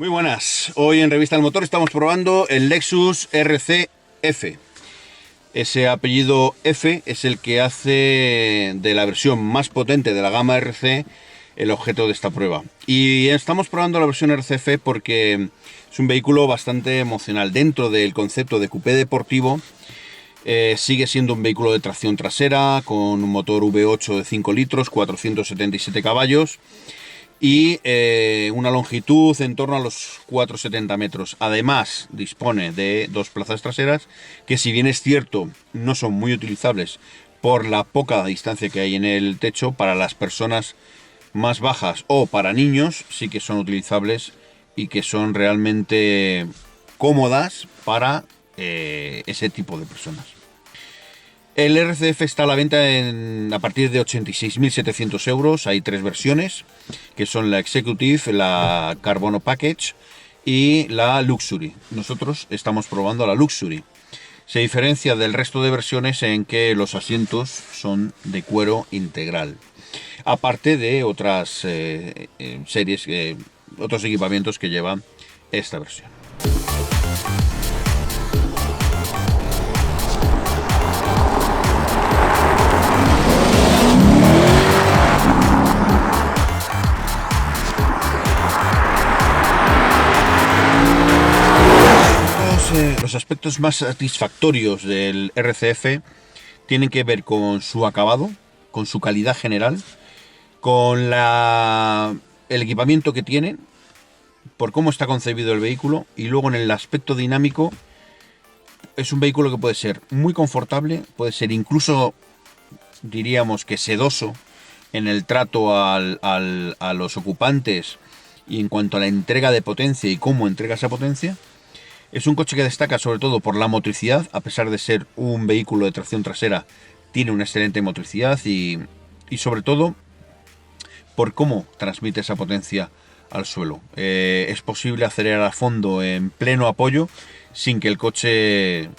Muy buenas. Hoy en Revista del Motor estamos probando el Lexus RC-F. Ese apellido F es el que hace de la versión más potente de la gama RC el objeto de esta prueba. Y estamos probando la versión RC-F porque es un vehículo bastante emocional. Dentro del concepto de coupé deportivo, sigue siendo un vehículo de tracción trasera con un motor V8 de 5 litros, 477 caballos y una longitud en torno a los 4,70 metros. Además, dispone de dos plazas traseras que, si bien es cierto, no son muy utilizables por la poca distancia que hay en el techo, para las personas más bajas o para niños sí que son utilizables y que son realmente cómodas para ese tipo de personas. El RC-F está a la venta a partir de 86.700 euros. Hay tres versiones, que son la Executive, la Carbono Package y la Luxury. Nosotros estamos probando la Luxury. Se diferencia del resto de versiones en que los asientos son de cuero integral, aparte de otras series, otros equipamientos que lleva esta versión. Los aspectos más satisfactorios del RC-F tienen que ver con su acabado, con su calidad general, con el equipamiento que tiene, por cómo está concebido el vehículo, y luego en el aspecto dinámico. Es un vehículo que puede ser muy confortable, puede ser incluso, diríamos que sedoso en el trato a los ocupantes y en cuanto a la entrega de potencia y cómo entrega esa potencia. Es un coche que destaca sobre todo por la motricidad. A pesar de ser un vehículo de tracción trasera, tiene una excelente motricidad y sobre todo por cómo transmite esa potencia al suelo. Es posible acelerar a fondo en pleno apoyo sin que el coche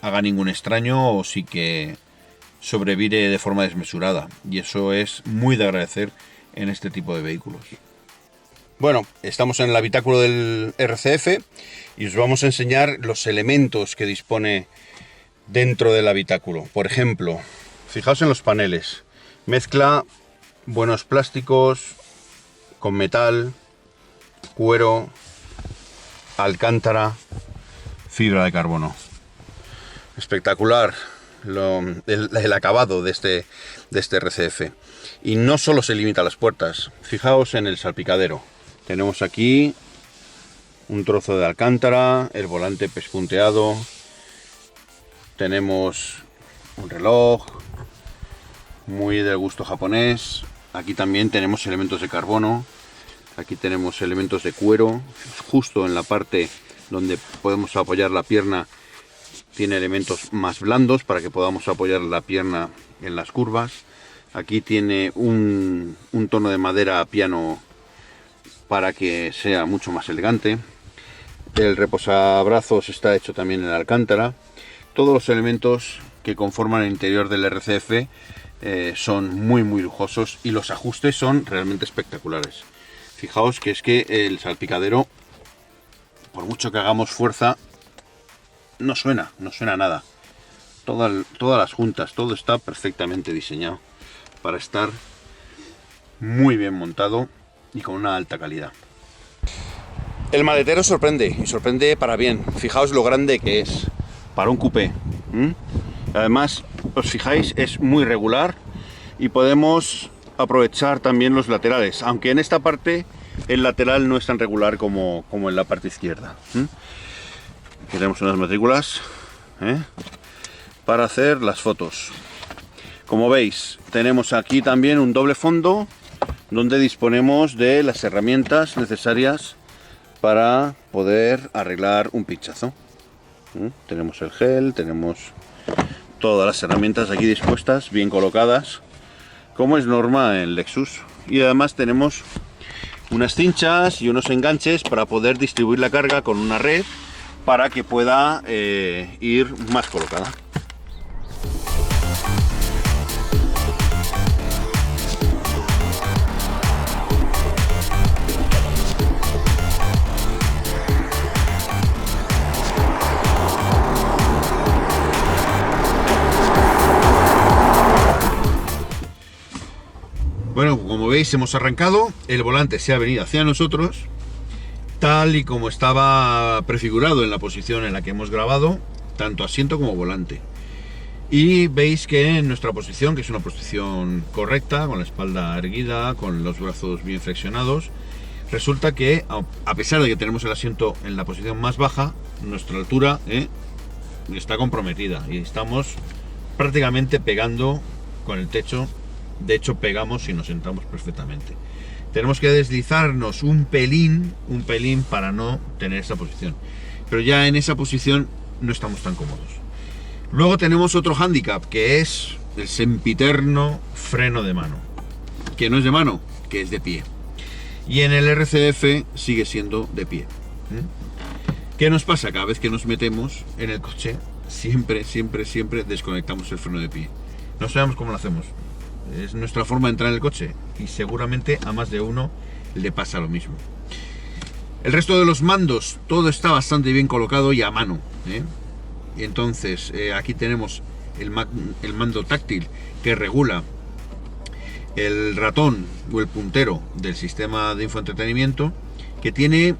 haga ningún extraño o sin que sobrevire de forma desmesurada, y eso es muy de agradecer en este tipo de vehículos. Bueno, estamos en el habitáculo del RC-F y os vamos a enseñar los elementos que dispone dentro del habitáculo. Por ejemplo, fijaos en los paneles. Mezcla buenos plásticos con metal, cuero, alcántara, fibra de carbono. Espectacular el acabado de este RC-F. Y no solo se limita a las puertas. Fijaos en el salpicadero. Tenemos aquí un trozo de alcántara, el volante pespunteado, tenemos un reloj muy del gusto japonés. Aquí también tenemos elementos de carbono, aquí tenemos elementos de cuero. Justo en la parte donde podemos apoyar la pierna tiene elementos más blandos para que podamos apoyar la pierna en las curvas. Aquí tiene un tono de madera piano para que sea mucho más elegante. El reposabrazos está hecho también en alcántara. Todos los elementos que conforman el interior del RC-F son muy lujosos, y los ajustes son realmente espectaculares. Fijaos que es que el salpicadero, por mucho que hagamos fuerza, no suena nada. Todas las juntas, todo está perfectamente diseñado para estar muy bien montado y con una alta calidad. El maletero sorprende, y sorprende para bien. Fijaos lo grande que es para un coupé. Además, os fijáis, es muy regular y podemos aprovechar también los laterales, aunque en esta parte el lateral no es tan regular como en la parte izquierda. Aquí tenemos unas matrículas para hacer las fotos. Como veis, tenemos aquí también un doble fondo donde disponemos de las herramientas necesarias para poder arreglar un pinchazo. Tenemos el gel, tenemos todas las herramientas aquí dispuestas, bien colocadas, como es norma en Lexus. Y además tenemos unas cinchas y unos enganches para poder distribuir la carga con una red para que pueda ir más colocada. Bueno, como veis hemos arrancado, el volante se ha venido hacia nosotros, tal y como estaba prefigurado en la posición en la que hemos grabado, tanto asiento como volante. Y veis que en nuestra posición, que es una posición correcta, con la espalda erguida, con los brazos bien flexionados, resulta que a pesar de que tenemos el asiento en la posición más baja, nuestra altura está comprometida y estamos prácticamente pegando con el techo. De hecho, pegamos y nos sentamos perfectamente. Tenemos que deslizarnos un pelín para no tener esa posición. Pero ya en esa posición no estamos tan cómodos. Luego tenemos otro hándicap, que es el sempiterno freno de mano. Que no es de mano, que es de pie. Y en el RCF sigue siendo de pie. ¿Qué nos pasa? Cada vez que nos metemos en el coche, siempre desconectamos el freno de pie. No sabemos cómo lo hacemos. Es nuestra forma de entrar en el coche y seguramente a más de uno le pasa lo mismo. El resto de los mandos, todo está bastante bien colocado y a mano. Y entonces aquí tenemos el mando táctil que regula el ratón o el puntero del sistema de infoentretenimiento, que tiene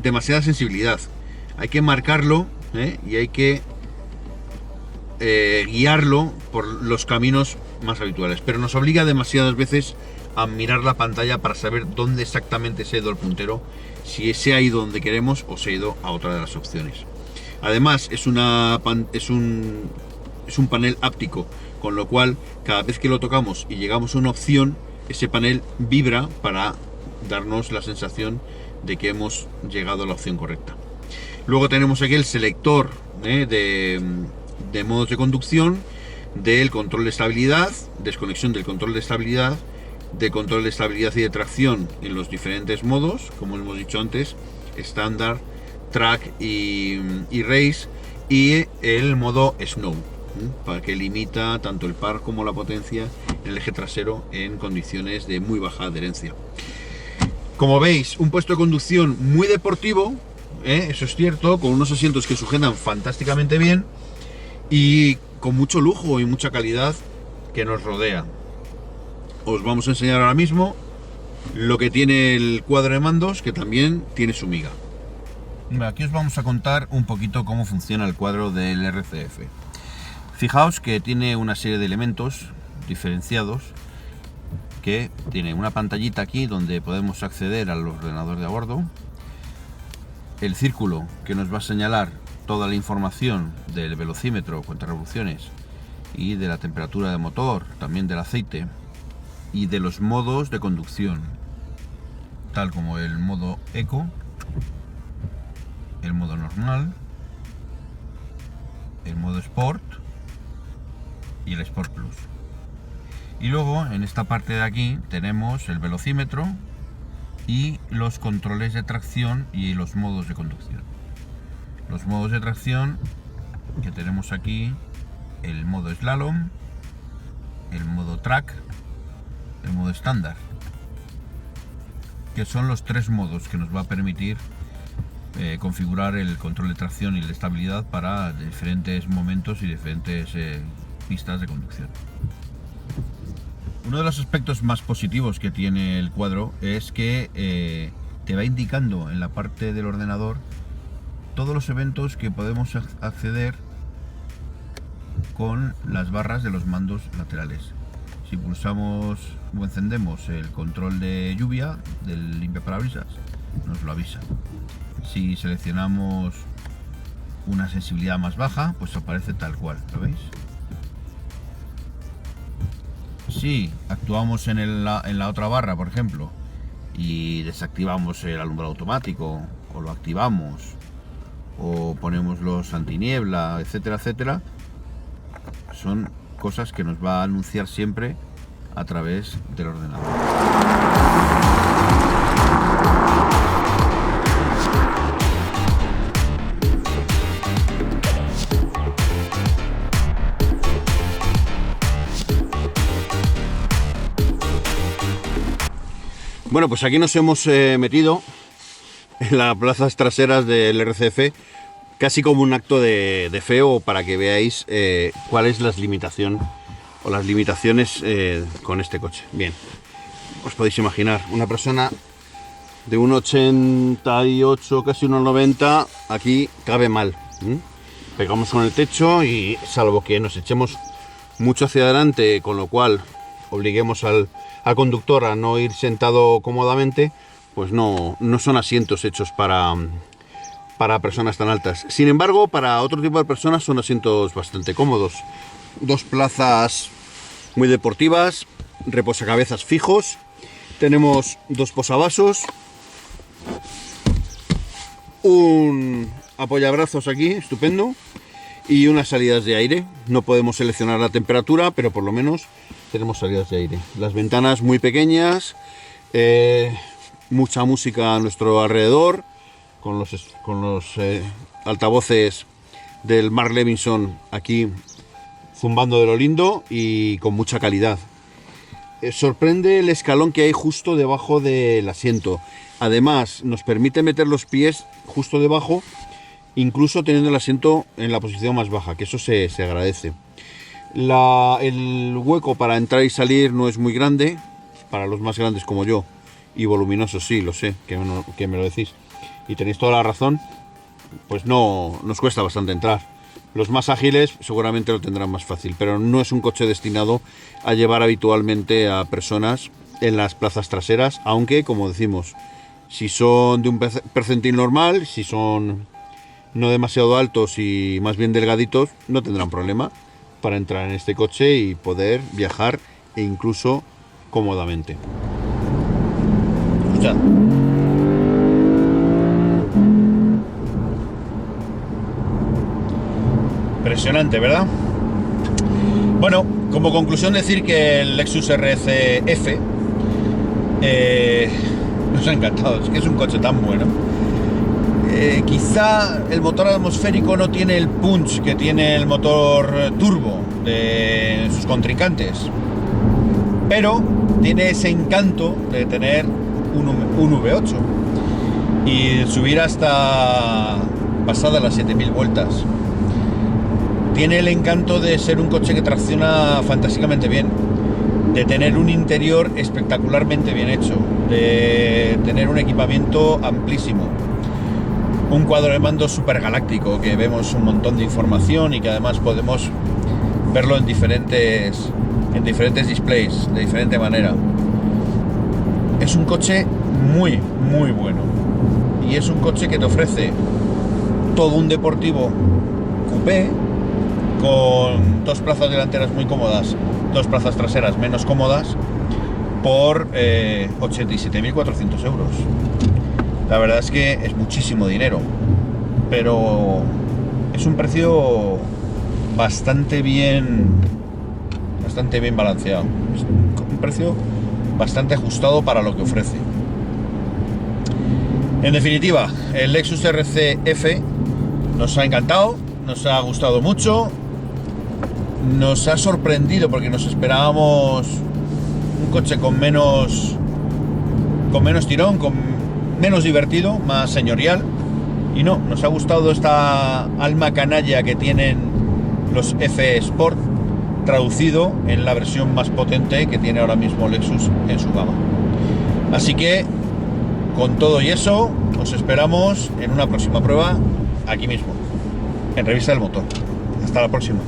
demasiada sensibilidad. Hay que marcarlo y hay que guiarlo por los caminos más habituales, pero nos obliga demasiadas veces a mirar la pantalla para saber dónde exactamente se ha ido el puntero, si se ha ido donde queremos o se ha ido a otra de las opciones. Además es un panel áptico, con lo cual cada vez que lo tocamos y llegamos a una opción, ese panel vibra para darnos la sensación de que hemos llegado a la opción correcta. Luego tenemos aquí el selector de modos de conducción, del control de estabilidad, desconexión del control de estabilidad, de control de estabilidad y de tracción en los diferentes modos, como hemos dicho antes, estándar, track y race, y el modo snow, para que limita tanto el par como la potencia en el eje trasero en condiciones de muy baja adherencia. Como veis, un puesto de conducción muy deportivo, eso es cierto, con unos asientos que sujetan fantásticamente bien y con mucho lujo y mucha calidad que nos rodea. Os vamos a enseñar ahora mismo lo que tiene el cuadro de mandos, que también tiene su miga. Aquí os vamos a contar un poquito cómo funciona el cuadro del RCF. Fijaos que tiene una serie de elementos diferenciados, que tiene una pantallita aquí donde podemos acceder al ordenador de a bordo, el círculo que nos va a señalar toda la información del velocímetro, cuántas revoluciones, y de la temperatura del motor, también del aceite, y de los modos de conducción, tal como el modo Eco, el modo normal, el modo Sport y el Sport Plus. Y luego en esta parte de aquí tenemos el velocímetro y los controles de tracción y los modos de conducción. Los modos de tracción que tenemos aquí: el modo slalom, el modo track, el modo estándar, que son los tres modos que nos va a permitir configurar el control de tracción y de estabilidad para diferentes momentos y diferentes pistas de conducción. Uno de los aspectos más positivos que tiene el cuadro es que te va indicando en la parte del ordenador todos los eventos que podemos acceder con las barras de los mandos laterales. Si pulsamos o encendemos el control de lluvia del limpiaparabrisas, nos lo avisa. Si seleccionamos una sensibilidad más baja, pues aparece tal cual, ¿lo veis? Si actuamos en la otra barra, por ejemplo, y desactivamos el alumbrado automático, o lo activamos, o ponemos los antiniebla, etcétera, etcétera, son cosas que nos va a anunciar siempre a través del ordenador. Bueno, pues aquí nos hemos metido en las plazas traseras del RCF, casi como un acto de fe, o para que veáis cuál es la limitación o las limitaciones con este coche. Bien, os podéis imaginar, una persona de 1,88, casi 1,90, aquí cabe mal. Pegamos con el techo y salvo que nos echemos mucho hacia adelante, con lo cual obliguemos al conductor a no ir sentado cómodamente, pues no son asientos hechos para personas tan altas. Sin embargo, para otro tipo de personas son asientos bastante cómodos. Dos plazas muy deportivas, reposacabezas fijos, tenemos dos posavasos, un apoyabrazos aquí, estupendo, y unas salidas de aire. No podemos seleccionar la temperatura, pero por lo menos tenemos salidas de aire. Las ventanas muy pequeñas, mucha música a nuestro alrededor, con los altavoces del Mark Levinson aquí zumbando de lo lindo y con mucha calidad. Sorprende el escalón que hay justo debajo del asiento. Además, nos permite meter los pies justo debajo, incluso teniendo el asiento en la posición más baja, que eso se agradece. El hueco para entrar y salir no es muy grande, para los más grandes como yo, y voluminosos, sí, lo sé, que me lo decís. Y tenéis toda la razón, pues no nos cuesta bastante entrar. Los más ágiles seguramente lo tendrán más fácil, pero no es un coche destinado a llevar habitualmente a personas en las plazas traseras, aunque, como decimos, si son de un percentil normal, si son no demasiado altos y más bien delgaditos, no tendrán problema para entrar en este coche y poder viajar e incluso cómodamente. Escuchad. Impresionante, ¿verdad? Bueno, como conclusión decir que el Lexus RC F nos ha encantado, es que es un coche tan bueno. Quizá el motor atmosférico no tiene el punch que tiene el motor turbo de sus contrincantes, pero tiene ese encanto de tener un V8 y subir hasta pasadas las 7000 vueltas. Tiene el encanto de ser un coche que tracciona fantásticamente bien, de tener un interior espectacularmente bien hecho, de tener un equipamiento amplísimo, un cuadro de mando súper galáctico, que vemos un montón de información y que además podemos verlo en diferentes displays, de diferente manera. Es un coche muy, muy bueno. Y es un coche que te ofrece todo un deportivo coupé, con dos plazas delanteras muy cómodas, dos plazas traseras menos cómodas, por 87.400 euros. La verdad es que es muchísimo dinero, pero es un precio bastante bien balanceado. Es un precio bastante ajustado para lo que ofrece. En definitiva, el Lexus RC F nos ha encantado, nos ha gustado mucho, nos ha sorprendido porque nos esperábamos un coche con menos tirón, menos divertido, más señorial, y no, nos ha gustado esta alma canalla que tienen los F Sport, traducido en la versión más potente que tiene ahora mismo Lexus en su gama. Así que, con todo y eso, os esperamos en una próxima prueba aquí mismo, en Revista del Motor. Hasta la próxima.